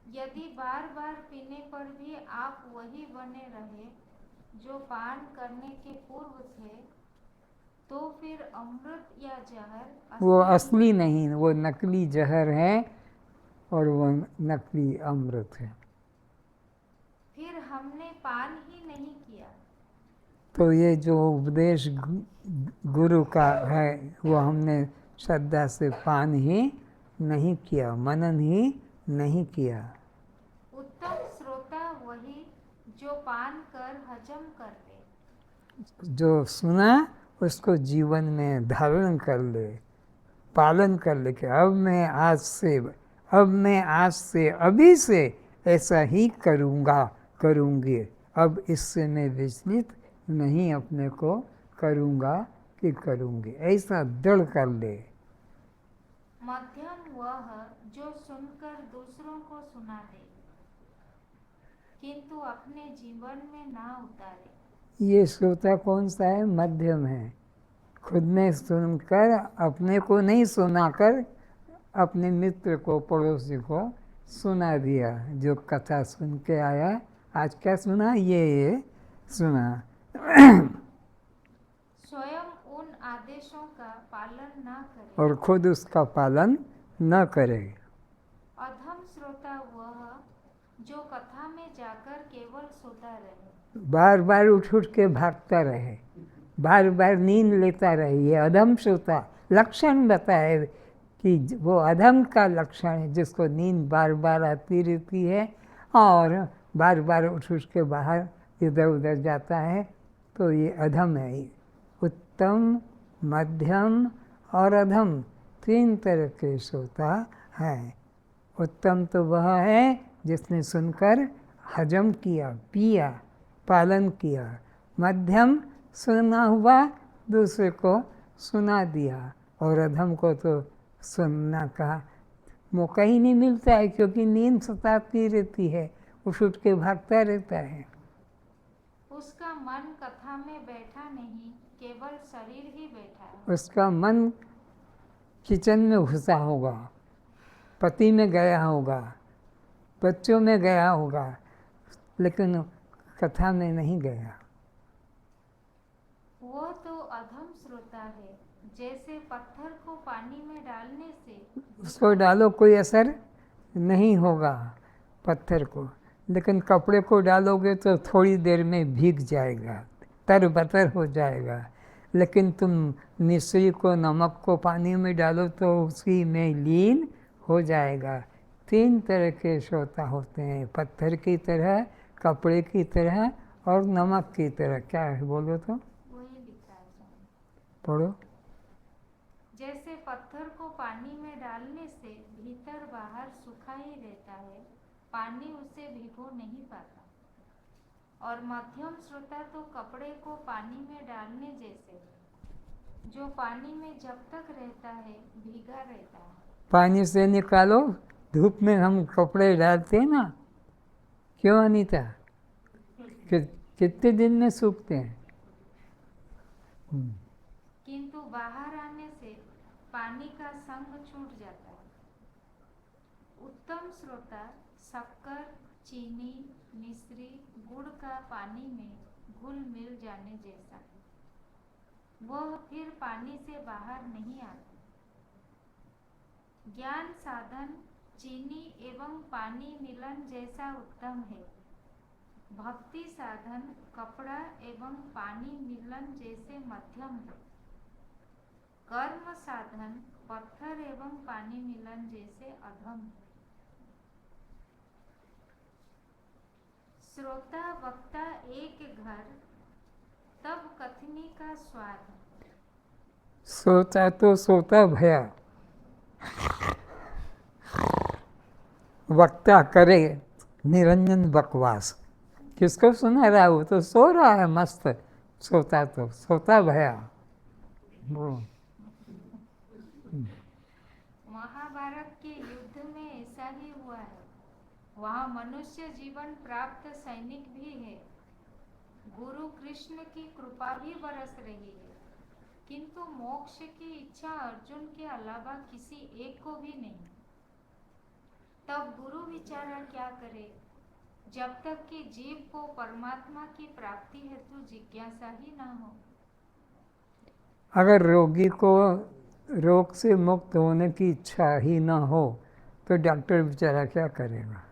यदि बार बार पीने पर भी आप वही बने रहे जो पान करने के पूर्व थे, तो फिर अमृत या जहर वो असली नहीं, वो नकली जहर है और वो नकली अमृत है। फिर हमने पान ही नहीं किया। तो ये जो उपदेश गुरु का है, वो हमने श्रद्धा से पान ही नहीं किया, मनन ही नहीं किया। उत्तम श्रोता वही जो पान कर हजम कर ले, जो सुना उसको जीवन में धारण कर ले, पालन कर ले कि अब मैं आज से अभी से ऐसा ही करूँगी। अब इससे मैं विचलित नहीं अपने को करूँगा कि करूँगी, ऐसा दृढ़ कर ले। मध्यम वह जो सुनकर दूसरों को सुना दे, किंतु अपने जीवन में ना उतारे। ये श्रोता कौन सा है? मध्यम है। खुद ने सुनकर अपने को नहीं सुनाकर अपने मित्र को, पड़ोसी को सुना दिया। जो कथा सुन के आया, आज क्या सुना, ये सुना। स्वयं उन आदेशों का पालन ना करे और खुद उसका पालन न करे। अधम श्रोता वह जो कथा में जाकर केवल सोता रहे, बार बार उठ के भागता रहे, बार बार नींद लेता रहे। ये अधम श्रोता लक्षण बताए कि वो अधम का लक्षण है, जिसको नींद बार बार आती रहती है और बार बार उठ के बाहर इधर उधर जाता है, तो ये अधम है। उत्तम, मध्यम और अधम, तीन तरह के श्रोता हैं। उत्तम तो वह है जिसने सुनकर हजम किया, पिया, पालन किया। मध्यम, सुना हुआ दूसरे को सुना दिया। और अधम को तो सुनना का मौका ही नहीं मिलता है, क्योंकि नींद सताती रहती है, उठ के भागता रहता है। उसका मन कथा में बैठा नहीं, केवल शरीर ही बैठा है। उसका मन किचन में घुसा होगा, पति में गया होगा, बच्चों में गया होगा, लेकिन कथा में नहीं गया। वो तो अधम श्रोता है। जैसे पत्थर को पानी में डालने से उसको डालो कोई असर नहीं होगा पत्थर को, लेकिन कपड़े को डालोगे तो थोड़ी देर में भीग जाएगा, तरबतर हो जाएगा। लेकिन तुम मिश्री को, नमक को पानी में डालो तो उसी में लीन हो जाएगा। तीन तरह के श्रोता होते हैं, पत्थर की तरह, कपड़े की तरह और नमक की तरह। क्या है बोलो तो? वही लिखा है स्वामी। पढ़ो। जैसे पत्थर को पानी में डालने से भीतर बाहर सूखा ही रहता है, पानी उसे भिगो नहीं पाता। और मध्यम श्रोता तो कपड़े को पानी में डालने जैसे है, जो पानी में जब तक रहता है भीगा रहता है। पानी से निकालो, धूप में हम कपड़े डालते हैं ना, क्यों अनीता? कितने दिन में सूखते हैं? किंतु बाहर आने से पानी का संग छूट जाता है। उत्तम श्रोता शक्कर, चीनी, मिश्री, गुड़ का पानी में घुल मिल जाने जैसा है, वह फिर पानी से बाहर नहीं आता। ज्ञान साधन चीनी एवं पानी मिलन जैसा उत्तम है। भक्ति साधन कपड़ा एवं पानी मिलन जैसे मध्यम है। कर्म साधन पत्थर एवं पानी मिलन जैसे अधम है। श्रोता वक्ता एक घर, तब कथनी का स्वाद। सोता तो सोता भया, वक्ता करे निरंजन बकवास। किसको सुना रहा? वो तो सो रहा है मस्त। सोता तो सोता भया। वो महाभारत के युद्ध में ऐसा ही हुआ है। वहाँ मनुष्य जीवन प्राप्त सैनिक भी है, गुरु कृष्ण की कृपा भी बरस रही है, किंतु मोक्ष की इच्छा अर्जुन के अलावा किसी एक को भी नहीं। तब गुरु विचारा क्या करे, जब तक कि जीव को परमात्मा की प्राप्ति हेतु जिज्ञासा ही न हो। अगर रोगी को रोग से मुक्त होने की इच्छा ही न हो तो डॉक्टर बेचारा क्या करेगा?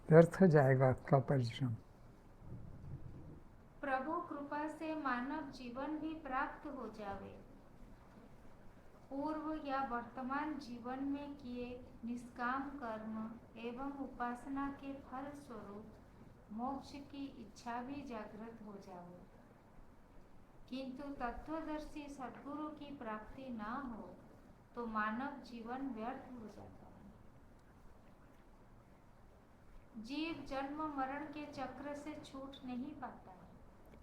व्यर्थ हो जाएगा उसका परिश्रम। प्रभु कृपा से मानव जीवन भी प्राप्त हो जावे, पूर्व या वर्तमान जीवन में किए निष्काम कर्म एवं उपासना के फल स्वरूप मोक्ष की इच्छा भी जागृत हो जावे, किंतु तत्वदर्शी सद्गुरु की प्राप्ति न हो तो मानव जीवन व्यर्थ हो जाता है। जीव जन्म मरण के चक्र से छूट नहीं पाता है।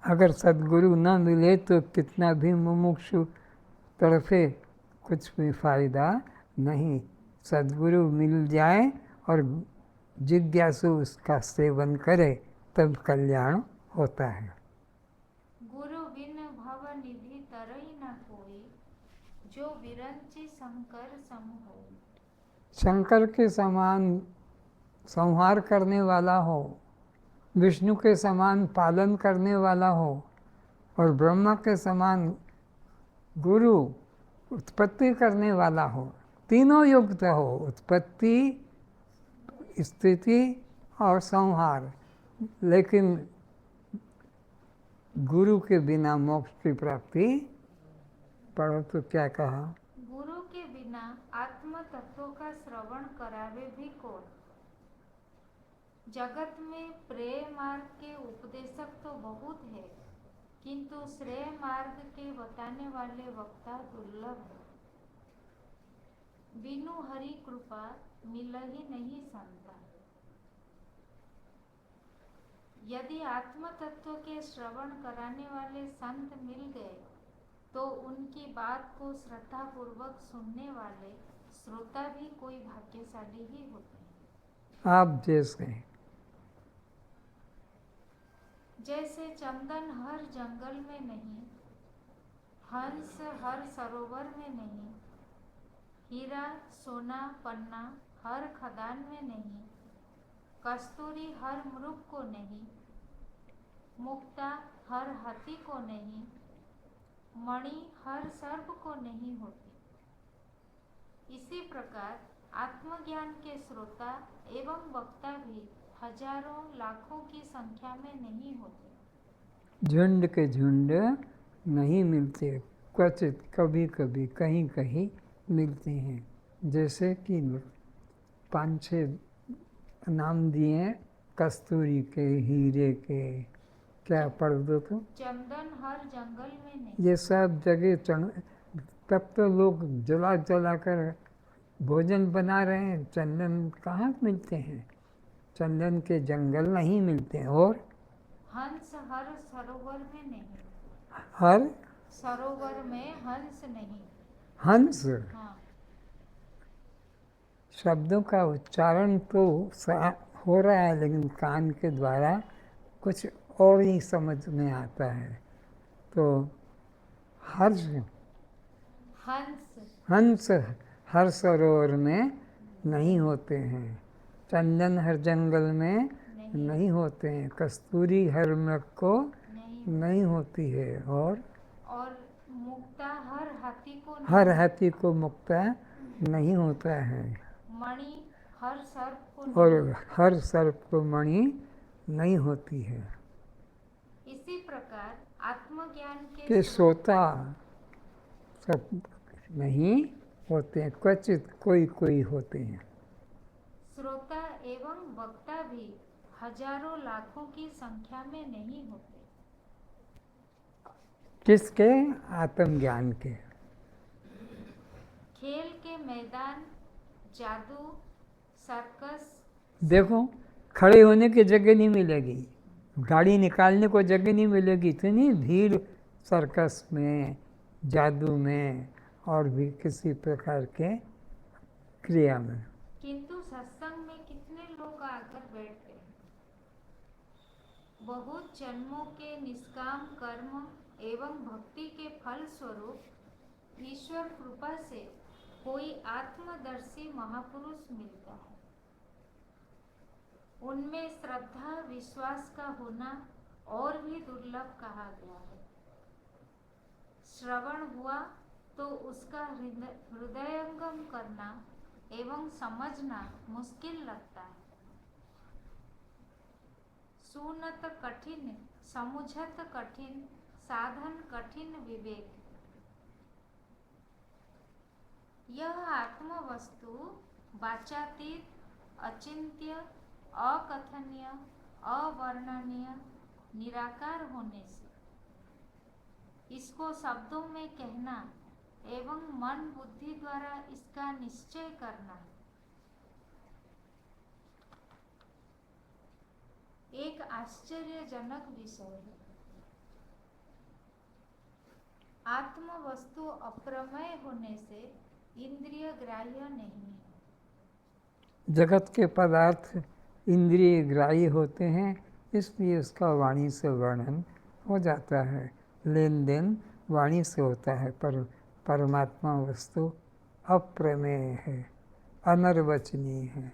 अगर सद्गुरु न मिले तो कितना भी मुमुक्षु तरफे कुछ भी फायदा नहीं। सद्गुरु मिल जाए और जिज्ञासु उसका सेवन करे तब कल्याण होता है। गुरु बिन भव निधि तरई न कोई, जो विरंचि शंकर सम होई। शंकर के समान संहार करने वाला हो, विष्णु के समान पालन करने वाला हो और ब्रह्मा के समान गुरु उत्पत्ति करने वाला हो, तीनों युक्त हो, उत्पत्ति, स्थिति और संहार, लेकिन गुरु के बिना मोक्ष की प्राप्ति। पढ़ो तो क्या कहा? गुरु के बिना आत्म तत्व का श्रवण करावे भी कौन। जगत में प्रेय मार्ग के उपदेशक तो बहुत है, किंतु श्रेय मार्ग के बताने वाले वक्ता दुर्लभ है। बिनु हरि कृपा मिल ही नहीं संता। यदि आत्म तत्व के श्रवण कराने वाले संत मिल गए तो उनकी बात को श्रद्धा पूर्वक सुनने वाले श्रोता भी कोई भाग्यशाली ही होते हैं। आप जैसे जैसे चंदन हर जंगल में नहीं, हंस हर सरोवर में नहीं, हीरा सोना पन्ना हर खदान में नहीं, कस्तूरी हर मृग को नहीं, मुक्ता हर हाथी को नहीं, मणि हर सर्प को नहीं होती। इसी प्रकार आत्मज्ञान के श्रोता एवं वक्ता भी हजारों लाखों की संख्या में नहीं होते। झुंड के झुंड नहीं मिलते, क्वचित कभी कभी कहीं कहीं मिलते हैं। जैसे कि 5-6 नाम दिए हैं, कस्तूरी के, हीरे के, क्या पढ़ दो तो चंदन हर जंगल में नहीं। ये सब जगह तब तो लोग जला जला कर भोजन बना रहे हैं, चंदन कहाँ मिलते हैं, चंदन के जंगल नहीं मिलते। और हंस हर सरोवर में नहीं। हर सरोवर में हंस नहीं। हंस हाँ, शब्दों का उच्चारण तो हो रहा है, लेकिन कान के द्वारा कुछ और ही समझ में आता है। तो हर्ष हंस हंस हर सरोवर में नहीं होते हैं, चंदन हर जंगल में नहीं होते हैं, कस्तूरी हर मृग को नहीं होती है, और मुक्ता हर हाथी को नहीं। हर हाथी को मुक्ता नहीं होता है, मणि हर सर्प को और नहीं। हर सर्प को मणि नहीं होती है। इसी प्रकार आत्मज्ञान के श्रोता सब नहीं होते हैं, क्वचित कोई कोई होते हैं। श्रोता एवं वक्ता भी हजारों लाखों की संख्या में नहीं होते। किसके? आत्मज्ञान के। खेल के मैदान, जादू, सर्कस। देखो, खड़े होने की जगह नहीं मिलेगी, गाड़ी निकालने को जगह नहीं मिलेगी, इतनी भीड़ सर्कस में, जादू में और भी किसी प्रकार के क्रिया में। किंतु सत्संग में कितने लोग आकर बैठते हैं। बहुत जन्मों के निष्काम कर्म एवं भक्ति के फल स्वरूप ईश्वर कृपा से कोई आत्मदर्शी महापुरुष मिलता है। उनमें श्रद्धा विश्वास का होना और भी दुर्लभ कहा गया है। श्रवण हुआ तो उसका हृदयंगम करना एवं समझना मुश्किल लगता है। सुनत कठिन, समुझत कठिन, साधन कठिन विवेक। यह आत्म वस्तु वाचातीत, अचिंत्य, अकथनीय, अवर्णनीय, निराकार होने से इसको शब्दों में कहना एवं मन बुद्धि द्वारा इसका निश्चय करना एक आश्चर्यजनक विषय है। आत्म वस्तु अप्रमेय होने से इंद्रिय ग्राह्य नहीं है। जगत के पदार्थ इंद्रिय ग्राह्य होते हैं, इसलिए उसका वाणी से वर्णन हो जाता है, लेन देन वाणी से होता है, पर परमात्मा वस्तु अप्रमेय है, अनर्वचनीय है।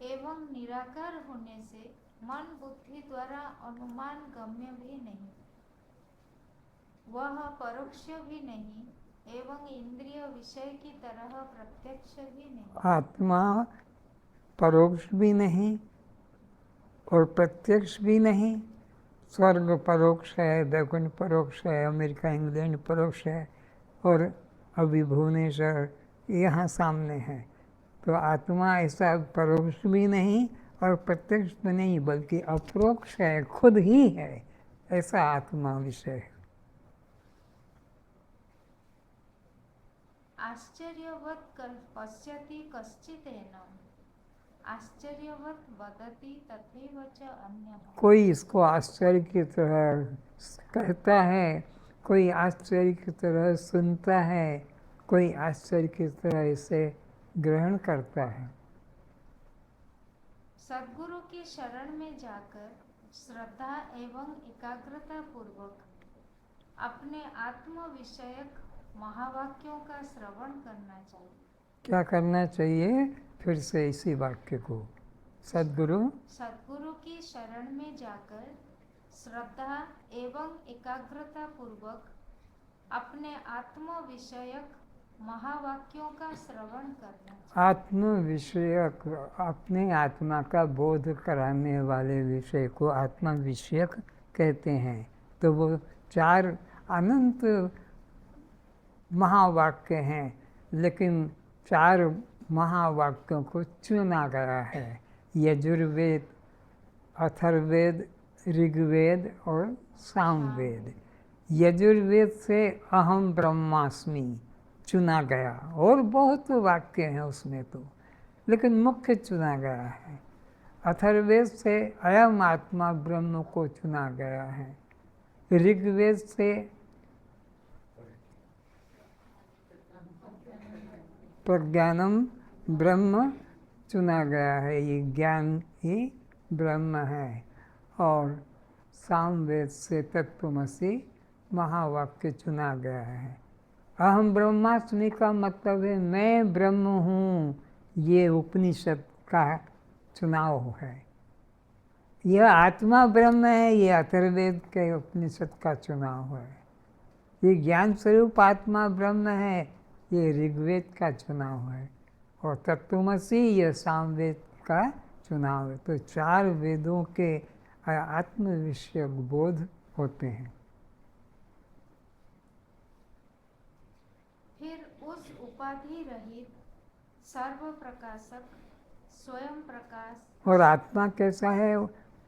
एवं निराकार होने से मन बुद्धि द्वारा अनुमान गम्य भी नहीं, वह परोक्ष भी नहीं एवं इंद्रिय विषय की तरह प्रत्यक्ष भी नहीं। आत्मा परोक्ष भी नहीं और प्रत्यक्ष भी नहीं। स्वर्ग परोक्ष है, वैकुंठ परोक्ष है, अमेरिका इंग्लैंड परोक्ष है, और अभी भुवनेश्वर यहाँ सामने है। तो आत्मा ऐसा परोक्ष भी नहीं और प्रत्यक्ष भी नहीं, बल्कि अपरोक्ष है, खुद ही है, ऐसा आत्मा विषय है। आश्चर्यवत् पश्यति कश्चिदेनम्, आश्चर्यवत् वदति तथैव च अन्यः। कोई इसको आश्चर्य की तरह कहता है, कोई आश्चर्य की तरह सुनता है, कोई आश्चर्य की तरह इसे ग्रहण करता है। सद्गुरु की शरण में जाकर श्रद्धा एवं एकाग्रता पूर्वक अपने आत्म विषयक महावाक्यों का श्रवण करना चाहिए। क्या करना चाहिए? फिर से इसी वाक्य को, सद्गुरु की शरण में जाकर श्रद्धा एवं एकाग्रता पूर्वक अपने आत्म विषयक महावाक्यों का श्रवण करना। आत्म विषयक, अपने आत्मा का बोध कराने वाले विषय को आत्मा विषयक कहते हैं। तो वो 4 अनंत महावाक्य हैं, लेकिन 4 महावाक्यों को चुना गया है। यजुर्वेद, अथर्ववेद, ऋग्वेद और सामवेद। यजुर्वेद से अहम ब्रह्मास्मि चुना गया, और बहुत वाक्य हैं उसमें तो, लेकिन मुख्य चुना गया है। अथर्ववेद से अयम आत्मा ब्रह्म को चुना गया है। ऋग्वेद से प्रज्ञानम ब्रह्म चुना गया है, ये ज्ञान ही ब्रह्म है। और सामवेद से तत्त्वमसि महावाक्य चुना गया है। अहम ब्रह्मास्मि का मतलब है मैं ब्रह्म हूँ, ये उपनिषद का चुनाव है। यह आत्मा ब्रह्म है, ये अथर्ववेद के उपनिषद का चुनाव है। ये ज्ञान स्वरूप आत्मा ब्रह्म है, ये ऋग्वेद का चुनाव है। और तत्त्वमसि यह सामवेद का चुनाव है। तो 4 वेदों के आत्म विषयक बोध होते हैं। फिर उस उपाधि रहित सर्व प्रकाशक स्वयं प्रकाश। और आत्मा कैसा है?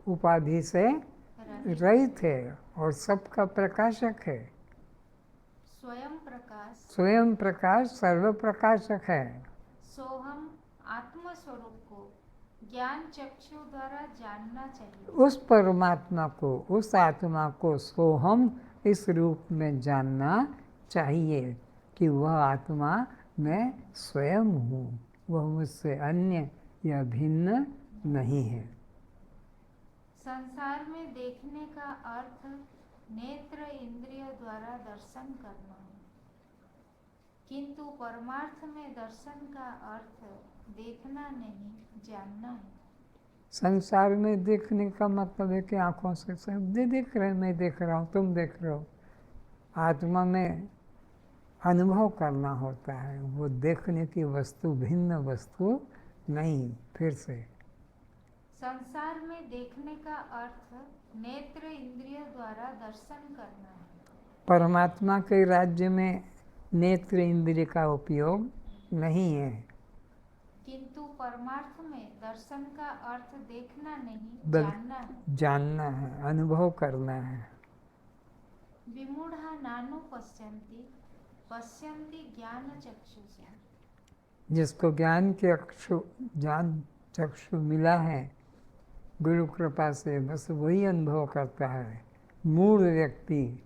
उपाधि से रहित है और सबका प्रकाशक है। स्वयं प्रकाश, स्वयं प्रकाश सर्व प्रकाशक है। सोहम आत्म स्वरूप को ज्ञान चक्षु द्वारा जानना चाहिए। उस परमात्मा को, उस आत्मा को सोहम इस रूप में जानना चाहिए कि वह आत्मा मैं स्वयं हूँ, वह मुझसे अन्य या भिन्न नहीं है। संसार में देखने का अर्थ नेत्र इंद्रिय द्वारा दर्शन करना है, किंतु परमार्थ में दर्शन का अर्थ देखना नहीं, जानना है। संसार में देखने का मतलब है कि आंखों से सब देख रहे हैं, मैं देख रहा हूँ, तुम देख रहे हो। आत्मा में अनुभव करना होता है, वो देखने की वस्तु भिन्न वस्तु नहीं। फिर से संसार में देखने का अर्थ नेत्र इंद्रिय द्वारा दर्शन करना है। परमात्मा के राज्य में नेत्र इंद्रिय का उपयोग नहीं है, किंतु परमार्थ में दर्शन का अर्थ देखना नहीं, बल जानना है। जानना है, अनुभव करना है। विमूढ़ा नानु पश्यन्ति पश्यन्ति ज्ञान चक्षुषा। जिसको ज्ञान चक्षु मिला है गुरु कृपा से, बस वही अनुभव करता है। मूढ़ व्यक्ति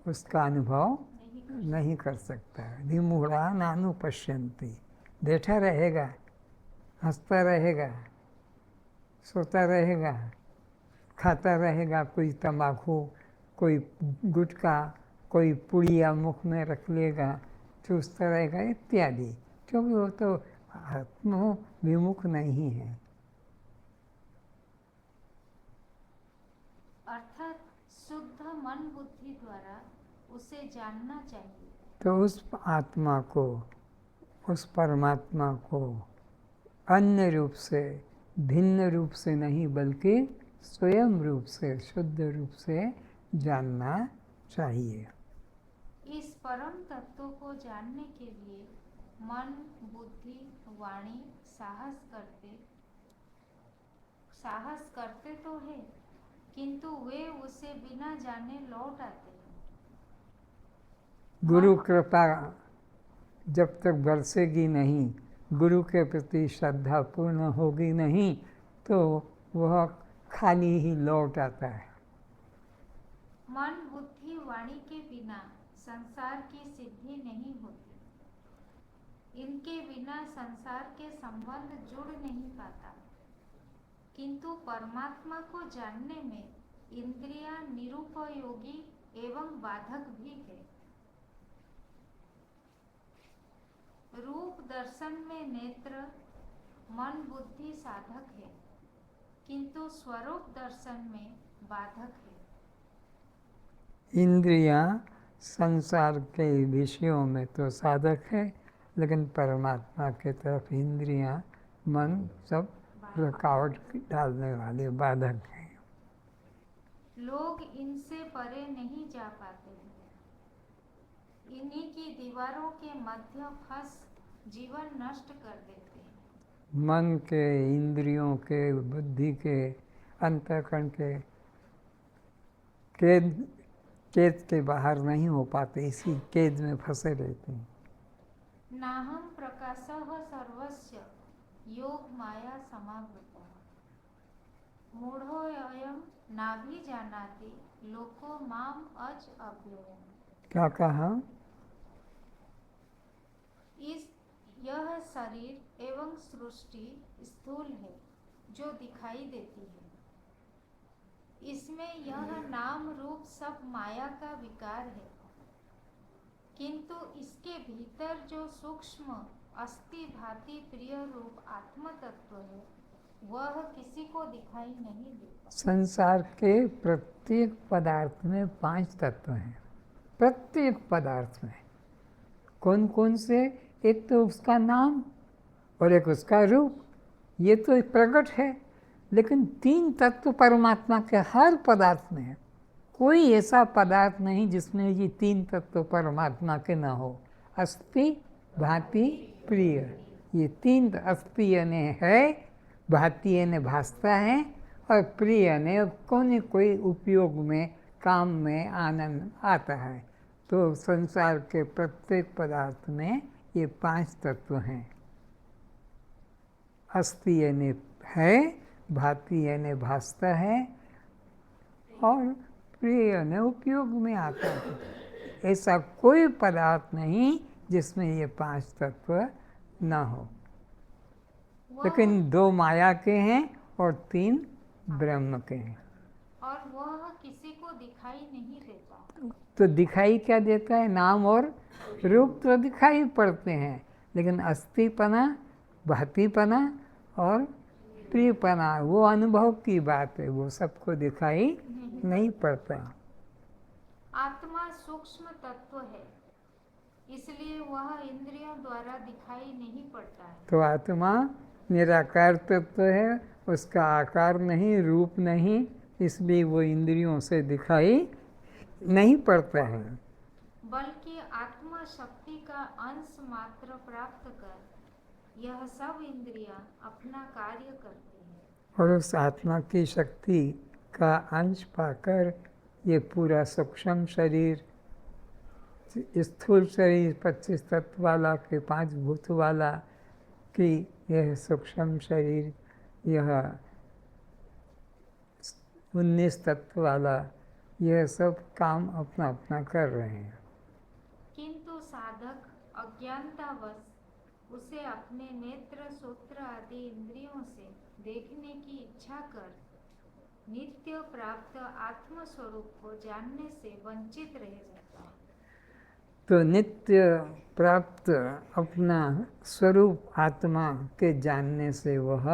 उसका अनुभव नहीं कर सकता है। विमूढ़ा नानु पश्यन्ति, बैठा रहेगा, हंसता रहेगा, सोता रहेगा, खाता रहेगा, कोई तंबाकू, कोई गुटखा, कोई पुड़िया मुख में रख लेगा, चूसता रहेगा इत्यादि, क्योंकि वो तो आत्म विमुख नहीं है। अर्थात शुद्ध मन बुद्धि द्वारा उसे जानना चाहिए। तो उस आत्मा को, उस परमात्मा को अन्य रूप से, भिन्न रूप से नहीं, बल्कि स्वयं रूप से, शुद्ध रूप से जानना चाहिए। इस परम तत्व को जानने के लिए मन, बुद्धि, वाणी साहस करते तो है, किंतु वे उसे बिना जाने लौट आते हैं। गुरु कृपा जब तक बरसेगी नहीं, गुरु के प्रति श्रद्धा पूर्ण होगी नहीं, तो वह खाली ही लौट आता है। मन, बुद्धि, वाणी के बिना संसार की सिद्धि नहीं होती। इनके बिना संसार के संबंध जुड़ नहीं पाता, किंतु परमात्मा को जानने में इंद्रियां निरुपयोगी एवं बाधक भी है। रूप दर्शन में नेत्र, मन, बुद्धि साधक है, किंतु स्वरूप दर्शन में बाधक है। इंद्रियां संसार के विषयों में तो साधक है, लेकिन परमात्मा के तरफ इंद्रियां, मन सब रुकावट डालने वाले बाधक हैं। लोग इनसे परे नहीं जा पाते हैं। इन्हीं की दीवारों के मध्य फंस जीवन नष्ट कर देते हैं। मन के, इंद्रियों के, बुद्धि के, अंतःकरण के कैद के बाहर नहीं हो पाते, इसी कैद में फंसे रहते हैं। नाहं प्रकाशः सर्वस्य योग माया समावृतः मूढ़ोऽयं नाभिजानाति लोको माम अज अव्ययम्। क्या कहा? यह शरीर एवं सृष्टि स्थूल है जो दिखाई देती है, इसमें यह नाम रूप सब माया का विकार है, किंतु इसके भीतर जो सूक्ष्म अस्थि भांति प्रिय रूप आत्म तत्व है वह किसी को दिखाई नहीं देता। संसार के प्रत्येक पदार्थ में 5 तत्व हैं। प्रत्येक पदार्थ में कौन कौन से? एक तो उसका नाम और एक उसका रूप, ये तो प्रकट है, लेकिन 3 तत्व परमात्मा के हर पदार्थ में है। कोई ऐसा पदार्थ नहीं जिसमें ये 3 तत्व परमात्मा के न हो। अस्थि, भांति, प्रिय, ये 3 अस्थि यानी है, भांति यानी भासता है, और प्रिय यानी कोई उपयोग में, काम में आनंद आता है। तो संसार के प्रत्येक पदार्थ में ये 5 तत्व हैं। अस्थि यानी है, भांति यानी भासता है, और प्रिय यानी उपयोग में आता है। ऐसा कोई पदार्थ नहीं जिसमें ये 5 तत्व न हो। लेकिन 2 माया के हैं और 3 ब्रह्म के हैं। और वह किसी को दिखाई नहीं देता। तो दिखाई क्या देता है? नाम और रूप तो दिखाई पड़ते हैं, लेकिन अस्थिपना, भांतिपना और प्रियपना वो अनुभव की बात है, वो सबको दिखाई नहीं पड़ता। आत्मा सूक्ष्म तत्व है, इसलिए वह इंद्रियों द्वारा दिखाई नहीं पड़ता है। तो आत्मा निराकार तत्व है, उसका आकार नहीं, रूप नहीं, इसलिए वो इंद्रियों से दिखाई नहीं पड़ता है। बल्कि आत्मा शक्ति का अंश मात्र प्राप्त कर यह सब इंद्रियां अपना कार्य करती हैं। और उस आत्मा की शक्ति का अंश पाकर ये पूरा सूक्ष्म शरीर, स्थूल शरीर 25 तत्व वाला के 5 भूत वाला कि यह सूक्ष्म शरीर, यह 19 तत्व वाला, यह सब काम अपना अपना कर रहे हैं। किंतु साधक अज्ञानतावश उसे अपने नेत्र, सूत्र आदि इंद्रियों से देखने की इच्छा कर नित्य प्राप्त आत्म स्वरूप को जानने से वंचित रह जाता है। तो नित्य प्राप्त अपना स्वरूप आत्मा के जानने से वह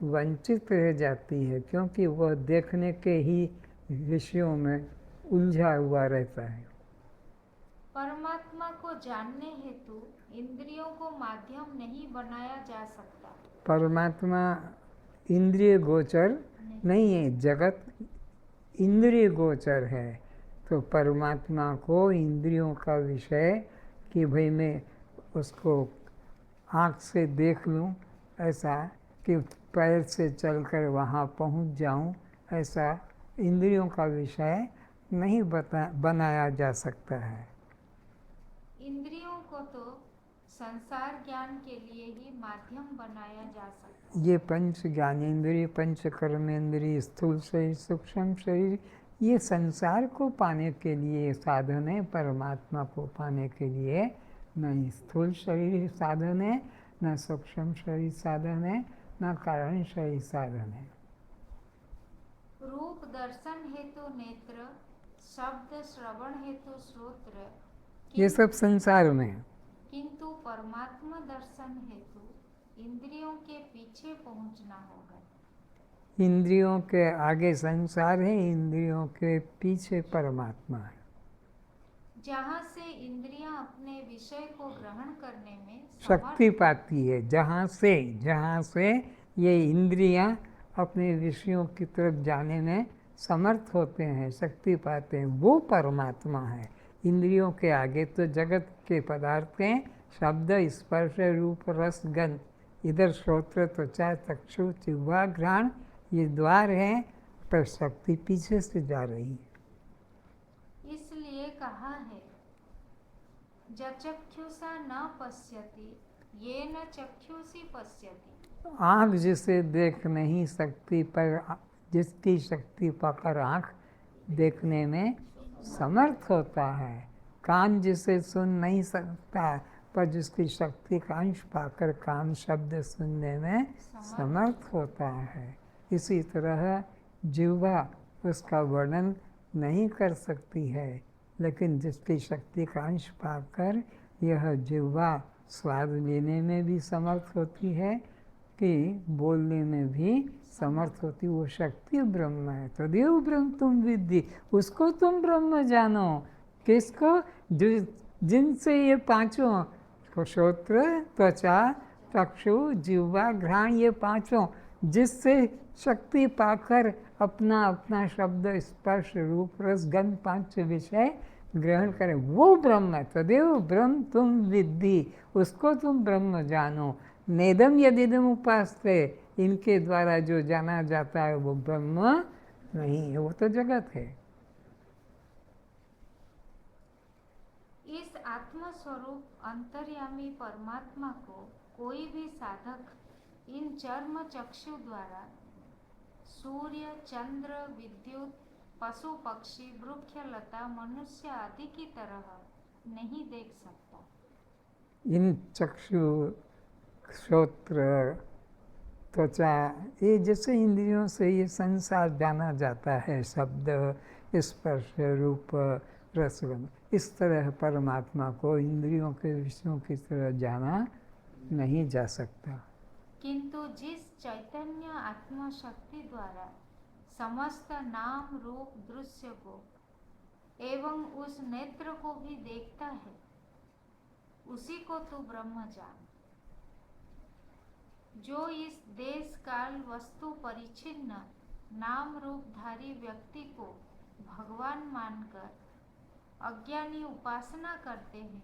वंचित रह जाती है, क्योंकि वह देखने के ही विषयों में उलझा हुआ रहता है। परमात्मा को जानने हेतु इंद्रियों को माध्यम नहीं बनाया जा सकता। परमात्मा इंद्रिय गोचर नहीं है, जगत इंद्रिय गोचर है। तो परमात्मा को इंद्रियों का विषय कि भाई मैं उसको आँख से देख लूँ, ऐसा कि पैर से चलकर वहाँ पहुँच जाऊँ, ऐसा इंद्रियों का विषय नहीं बनाया जा सकता है। इंद्रियों को तो संसार ज्ञान के लिए ही माध्यम बनाया जा सकता है। ये 5 ज्ञानेंद्रिय, 5 कर्मेंद्रिय, स्थूल शरीर, सूक्ष्म शरीर, ये संसार को पाने के लिए साधन है, परमात्मा को पाने के लिए न स्थूल शरीर साधन है, न सूक्ष्म शरीर साधन है, न कारण शरीर साधन है। रूप दर्शन हेतु नेत्र, शब्द श्रवण हेतु श्रोत्र, ये सब संसार में। किंतु परमात्मा दर्शन हेतु इंद्रियों के पीछे पहुंचना होगा। इंद्रियों के आगे संसार है, इंद्रियों के पीछे परमात्मा है। जहाँ से इंद्रियां अपने विषय को ग्रहण करने में शक्ति पाती है, जहाँ से ये इंद्रियां अपने विषयों की तरफ जाने में समर्थ होते हैं, शक्ति पाते हैं, वो परमात्मा है। इंद्रियों के आगे तो जगत के पदार्थ हैं, शब्द स्पर्श रूप रस गंध, इधर श्रोत्र त्वचा चक्षु जिह्वा घ्राण ये द्वार हैं, पर शक्ति पीछे से जा रही है। इसलिए कहा है जचक्षुषा न पश्यति येन चक्षुषी पश्यति। आँख जिसे देख नहीं सकती पर जिसकी शक्ति पाकर आँख देखने में समर्थ होता है, कान जिसे सुन नहीं सकता पर जिसकी शक्ति का अंश पाकर कान शब्द सुनने में समर्थ होता है। इसी तरह जिह्वा उसका वर्णन नहीं कर सकती है, लेकिन जिसकी शक्ति का अंश पाकर यह जिह्वा स्वाद लेने में भी समर्थ होती है कि बोलने में भी समर्थ होती, वो शक्ति ब्रह्म है। तदेव ब्रह्म तुम विद्धि, उसको तुम ब्रह्म जानो। किसको? जिनसे ये पांचों श्रोत्र त्वचा चक्षु जिह्वा घ्राण ये पांचों जिससे शक्ति पाकर अपना अपना शब्द स्पर्श रूप रस गंध पांच विषय ग्रहण करें, वो ब्रह्म है। तदेव ब्रह्म तुम विद्धि, उसको तुम ब्रह्म जानो। नेदम यदिदम उपास्ते, इनके द्वारा जो जाना जाता है वो ब्रह्म नहीं है, वो तो जगत है। इस आत्म स्वरूप अंतर्यामी परमात्मा को कोई भी साधक इन चर्म चक्षु द्वारा सूर्य चंद्र विद्युत पशु पक्षी वृक्ष लता मनुष्य आदि की तरह नहीं देख सकता। इन चक्षु श्रोत्र त्वचा ये जैसे इंद्रियों से ये संसार जाना जाता है, शब्द स्पर्श रूप रसगंध, इस तरह परमात्मा को इंद्रियों के विषयों की तरह जाना नहीं जा सकता। किंतु जिस चैतन्य आत्मा शक्ति द्वारा समस्त नाम रूप दृश्य को एवं उस नेत्र को भी देखता है, उसी को तू ब्रह्म जान। जो इस देश काल वस्तु परिच्छिन्न नाम रूपधारी व्यक्ति को भगवान मानकर अज्ञानी उपासना करते हैं,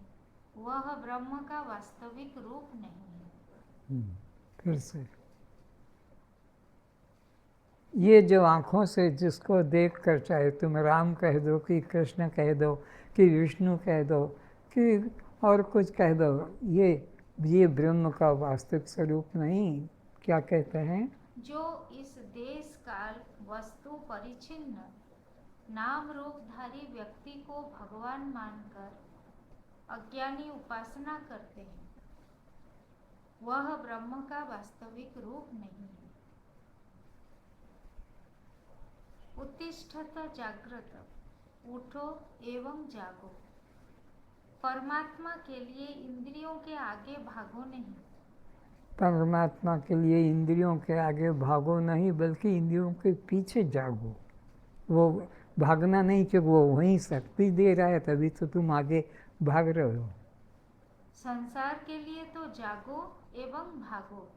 वह ब्रह्म का वास्तविक रूप नहीं है। फिर से ये जो आँखों से जिसको देख कर, चाहे तुम राम कह दो कि कृष्ण कह दो कि विष्णु कह दो कि और कुछ कह दो, ये ब्रह्म का वास्तविक स्वरूप नहीं। क्या कहते हैं? जो इस देश काल वस्तु परिच्छिन्न नाम रूपधारी व्यक्ति को भगवान मानकर अज्ञानी उपासना करते हैं, वह ब्रह्म का वास्तविक रूप नहीं है। उत्तिष्ठत जागृत, उठो एवं जागो। परमात्मा के लिए इंद्रियों के आगे भागो नहीं। परमात्मा के लिए इंद्रियों के आगे भागो नहीं, बल्कि इंद्रियों के पीछे जागो। वो भागना नहीं कि वो वहीं शक्ति दे रहा है तभी तो तुम आगे भाग रहे हो। संसार के लिए तो जागो एवं भागो,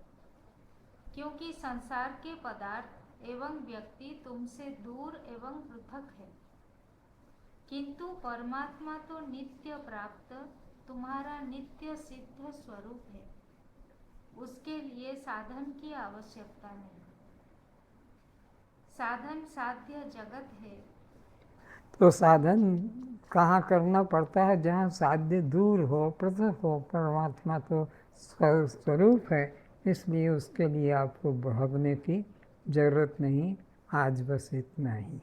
क्योंकि संसार के पदार्थ एवं व्यक्ति तुमसे दूर एवं पृथक है। किंतु परमात्मा तो नित्य प्राप्त तुम्हारा नित्य सिद्ध स्वरूप है, उसके लिए साधन की आवश्यकता नहीं। साधन साध्य जगत है। तो साधन कहाँ करना पड़ता है? जहाँ साध्य दूर हो, पृथक हो। परमात्मा तो स्वरूप है, इसलिए उसके लिए आपको भागने की जरूरत नहीं। आज बस इतना ही।